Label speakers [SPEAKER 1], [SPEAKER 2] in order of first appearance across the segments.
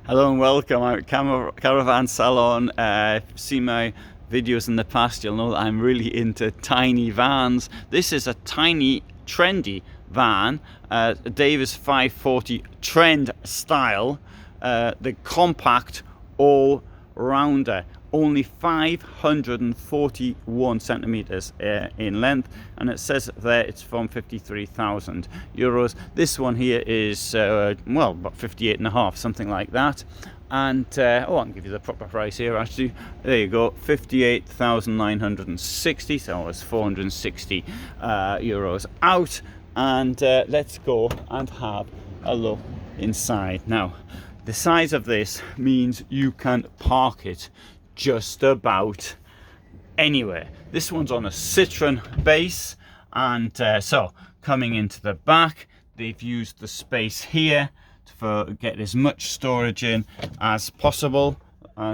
[SPEAKER 1] Hello and welcome. I'm at Caravan Salon. If you've seen my videos in the past, you'll know that I'm really into tiny vans. This is a tiny, trendy van, Davis 540 trend style, the compact all-rounder. Only 541 centimeters in length, and it says there it's from 53,000 euros. This one here is well, about 58.5, something like that. And oh, I can give you the proper price here actually. There you go, 58,960, so it's 460 euros out. And let's go and have a look inside. Now, the size of this means you can park it just about anywhere. This one's on a Citroen base, and so coming into the back, they've used the space here for get as much storage in as possible.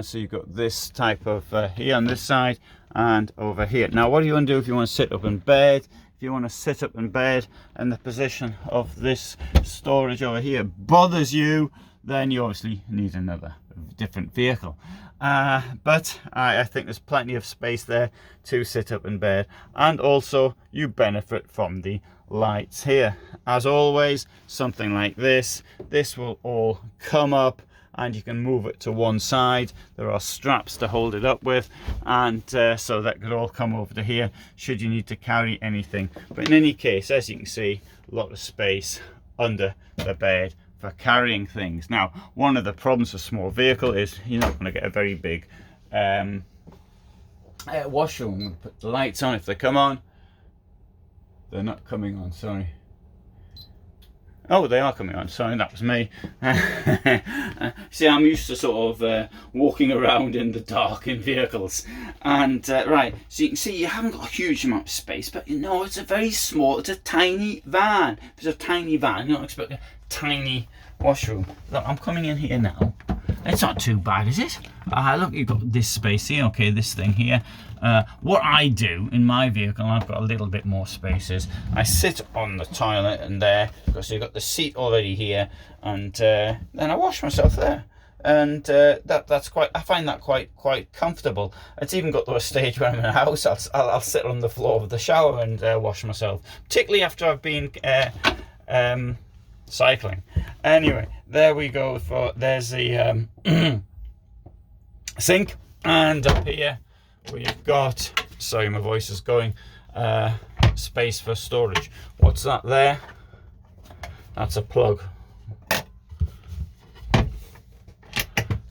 [SPEAKER 1] So you've got this type of here on this side and over here. Now, what do you want to do if you want to sit up in bed? If you want to sit up in bed and the position of this storage over here bothers you, then you obviously need another different vehicle. But I think there's plenty of space there to sit up in bed, and also you benefit from the lights here. As always, something like this will all come up and you can move it to one side. There are straps to hold it up with, and so that could all come over to here should you need to carry anything. But in any case, as you can see, a lot of space under the bed for carrying things. Now, one of the problems with a small vehicle is you're not going to get a very big washroom. I'm going to put the lights on. If they come on, they're not coming on, sorry. Oh, they are coming on, sorry, that was me. See, I'm used to sort of walking around in the dark in vehicles. And right, so you can see you haven't got a huge amount of space, but you know, it's a very small, it's a tiny van. If it's a tiny van, you don't expect a tiny washroom. Look, I'm coming in here now. It's not too bad, is it? Look, you've got this space here, okay, this thing here. What I do in my vehicle, I've got a little bit more spaces. I sit on the toilet and there, because you've got the seat already here, and then I wash myself there. And that's quite, I find that quite comfortable. It's even got to a stage where I'm in a house, I'll sit on the floor of the shower and wash myself, particularly after I've been cycling. Anyway, there we go. There's the sink, and up here we've got, sorry my voice is going, space for storage. What's that there? That's a plug.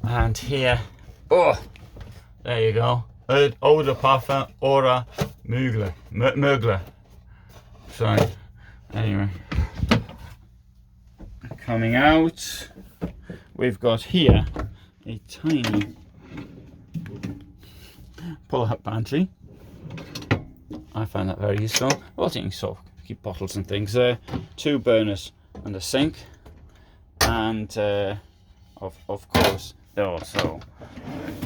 [SPEAKER 1] And here, oh, there you go, eau de parfum EuraMobil. Sorry. Anyway, coming out, we've got here a tiny pull-out pantry. I find that very useful. Well, you can sort of keep bottles and things there. 2 burners and a sink, and of course there are also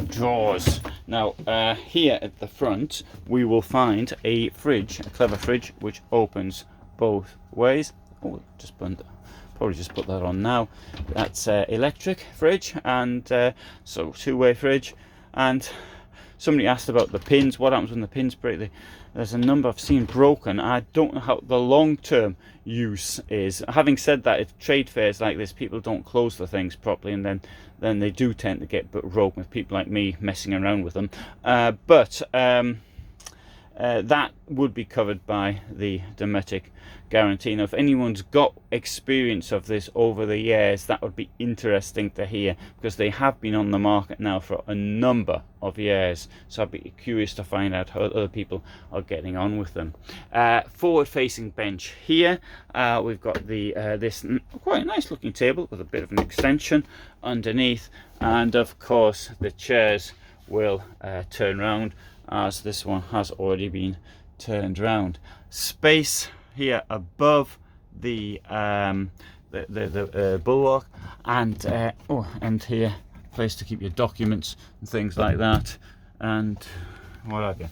[SPEAKER 1] drawers. Now here at the front we will find a fridge, a clever fridge, which opens both ways. Oh, probably just put that on now. That's electric fridge, and so 2-way fridge. And somebody asked about the pins. What happens when the pins break? There's a number I've seen broken. I don't know how the long-term use is. Having said that, at trade fairs like this, people don't close the things properly, and then they do tend to get broken with people like me messing around with them. But that would be covered by the Dometic guarantee. Now, if anyone's got experience of this over the years, that would be interesting to hear, because they have been on the market now for a number of years. So I'd be curious to find out how other people are getting on with them. Forward-facing bench here. We've got the this quite nice looking table with a bit of an extension underneath, and of course the chairs will turn round, as this one has already been turned round. Space here above the bulwark, and and here place to keep your documents and things like that, and what have you.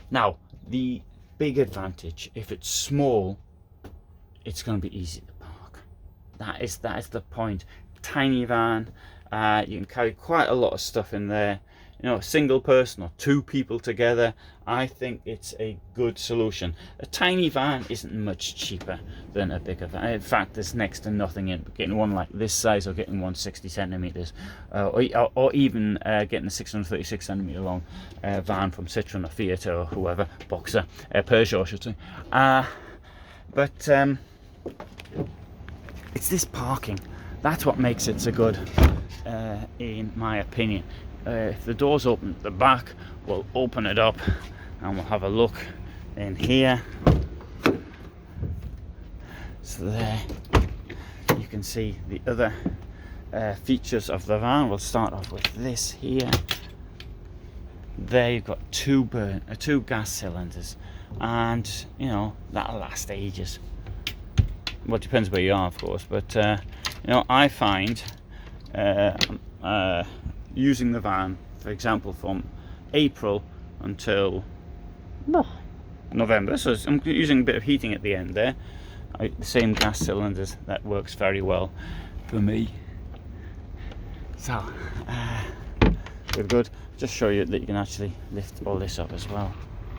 [SPEAKER 1] Now, the big advantage, if it's small, it's going to be easy to park. That is the point. tiny van. You can carry quite a lot of stuff in there. You know, a single person or 2 people together, I think it's a good solution. A tiny van isn't much cheaper than a bigger van. In fact, there's next to nothing in getting one like this size, or getting one 60 centimeters, or even getting a 636 centimeter long van from Citroen or Fiat or whoever, Boxer, Peugeot, I should say. But it's this parking. That's what makes it so good, in my opinion. If the door's open at the back, we'll open it up and we'll have a look in here. So there you can see the other features of the van. We'll start off with this here. There you've got 2 gas cylinders, and you know, that'll last ages. Well, it depends where you are, of course, but you know, I find using the van, for example, from April until November, so I'm using a bit of heating at the end there. The same gas cylinders, that works very well for me. So good. Just show you that you can actually lift all this up as well.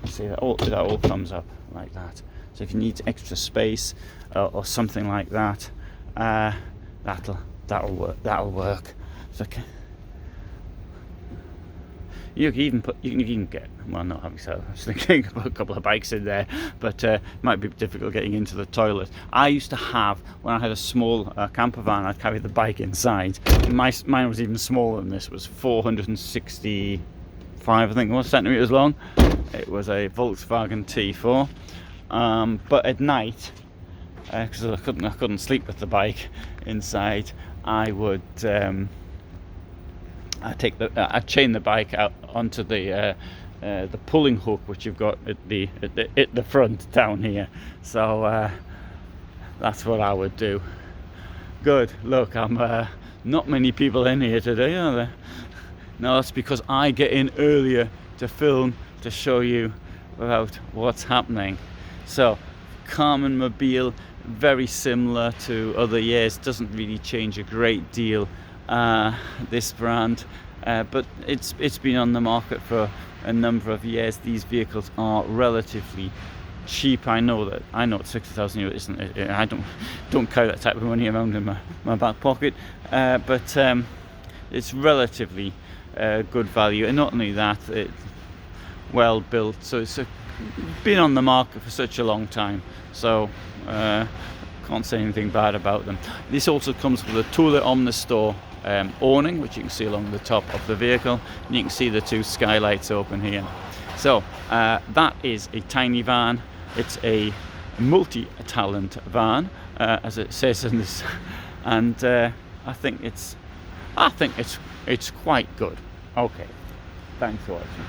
[SPEAKER 1] See that all comes up like that. So if you need extra space or something like that, that'll work. So, okay. You can even get, well, not having so, I was thinking about a couple of bikes in there, but it might be difficult getting into the toilet. I used to have, when I had a small camper van, I'd carry the bike inside. Mine was even smaller than this. It was 465, I think it was, centimeters long. It was a Volkswagen T4. But at night, because I couldn't sleep with the bike inside, I would I'd chain the bike out onto the pulling hook, which you've got at the front down here. So that's what I would do. Good. Look, I'm not many people in here today, are there? No, that's because I get in earlier to film, to show you about what's happening. So Karmann Mobil, very similar to other years, doesn't really change a great deal, this brand, but it's been on the market for a number of years. These vehicles are relatively cheap. I know 60,000 euros isn't, I don't carry that type of money around in my back pocket, but it's relatively good value, and not only that, it's well built, so it's been on the market for such a long time, so can't say anything bad about them. This also comes with a Thule Omnistore awning, which you can see along the top of the vehicle, and you can see the 2 skylights open here. So that is a tiny van. It's a multi-talent van, as it says in this, and I think it's quite good. Okay, thanks for watching.